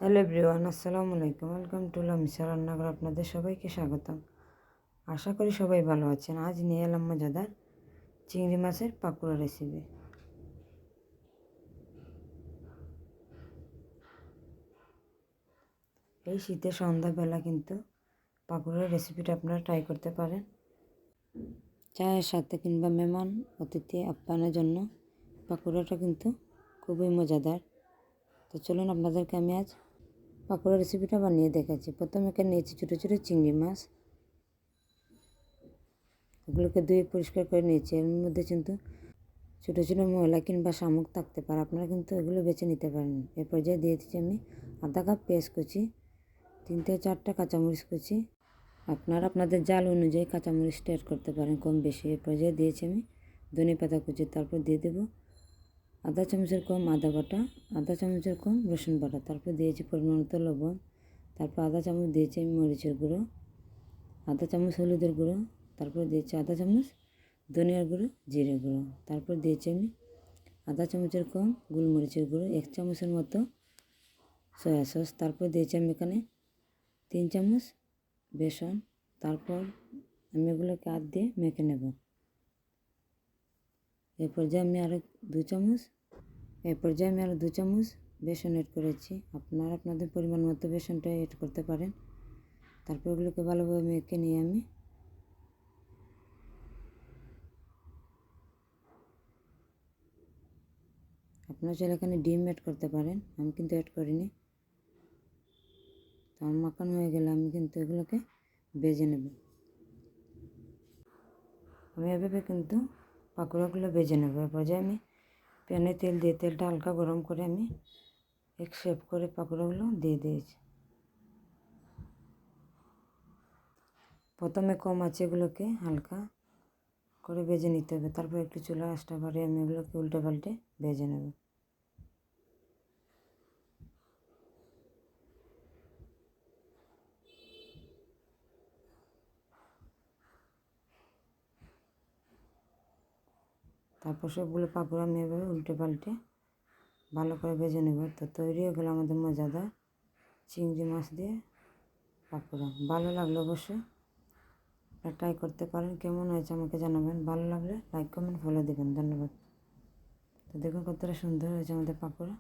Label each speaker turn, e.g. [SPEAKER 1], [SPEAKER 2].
[SPEAKER 1] Hello everyone, আসসালামু আলাইকুম। Welcome to Lamisa রান্নাঘর। আপনাদের সবাইকে স্বাগতম। আশা করি সবাই ভালো আছেন। আজ নিয়ে এলাম মজাদার চিংড়ি মাছের পাকোড়া রেসিপি। এই শীতের সন্ধ্যাবেলা কিন্তু পাকোড়ার রেসিপিটা আপনারা ট্রাই করতে পারেন। চায়ের সাথে কিংবা মেহমান অতিথি আপ্যায়নের জন্য পাকোড়াটা কিন্তু খুবই মজাদার। তো চলুন আপনাদেরকে আমি আজ পাকোড়া রেসিপিটা বানিয়ে দেখাচ্ছি। প্রথমে এখানে নিয়েছি ছোটো ছোটো চিংড়ি মাছ। এগুলোকে ধুয়ে পরিষ্কার করে নিয়েছি। এর মধ্যে কিন্তু ছোটো ছোটো ময়লা কিংবা শামুক থাকতে পারে, আপনারা কিন্তু এগুলো বেছে নিতে পারেন। এ পর্যায়ে দিয়ে দিচ্ছি আমি আধা কাপ পেঁয়াজ কুচি, 3 থেকে 4টা কাঁচামরিচ কুচি। আপনারা আপনাদের জাল অনুযায়ী কাঁচামরিচটা অ্যাড করতে পারেন কম বেশি। এ পর্যায়ে দিয়েছি আমি ধনে পাতা কুচি। তারপর দিয়ে দেবো আধা চামচের কম আদা বাটা, আধা চামচের কম রসুন বাটা। তারপর দিয়েছি পরিমাণ মতো লবণ। তারপর আধা চামচ দিয়েছি আমি মরিচের গুঁড়ো, আধা চামচ হলুদের গুঁড়ো। তারপর দিয়েছি আধা চামচ ধনিয়ার গুঁড়ো, জিরে গুঁড়ো। তারপর দিয়েছি আমি আধা চামচের কম গোলমরিচের গুঁড়ো, 1 চামচের মতো সয়া সস। তারপর দিয়েছি আমি এখানে 3 চামচ বেসন। তারপর আমি এগুলোকে হাত দিয়ে মেখে নেব। এ পর্যায়ে আমি আরও 2 চামচ বেসন অ্যাড করেছি। আপনারা আপনাদের পরিমাণ মতো বেসনটা অ্যাড করতে পারেন। তারপর এগুলোকে ভালোভাবে মেখে নিয়ে আমি আপনারা চাইলে এখানে ডিম অ্যাড করতে পারেন, আমি কিন্তু অ্যাড করিনি। তো আমার মাখানো হয়ে গেলে আমি কিন্তু এগুলোকে ভেজে নেব। আমি এভাবে কিন্তু পাকোড়াগুলো ভেজে নেব। এ পর্যায়ে আমি প্যানে তেল দিয়ে তেলটা হালকা গরম করে আমি এক শেপ করে পাকোড়াগুলো দিয়ে দিয়েছি। প্রথমে কম আছে এগুলোকে হালকা করে ভেজে নিতে হবে। তারপর একটু চুলা আঁচটা বাড়িয়ে আমি এগুলোকে উল্টে পাল্টে ভেজে নেব। তারপর সবগুলো পাকোড়া আমি এভাবে উল্টে পাল্টে ভালো করে ভেজে নেব। তো তৈরি হয়ে গেলো আমাদের মজাদার চিংড়ি মাছ দিয়ে পাকোড়া। ভালো লাগলে অবশ্যই ট্রাই করতে পারেন। কেমন হয়েছে আমাকে জানাবেন। ভালো লাগলে লাইক কমেন্ট ফলো দেবেন। ধন্যবাদ। তো দেখুন কতটা সুন্দর হয়েছে আমাদের পাকোড়া।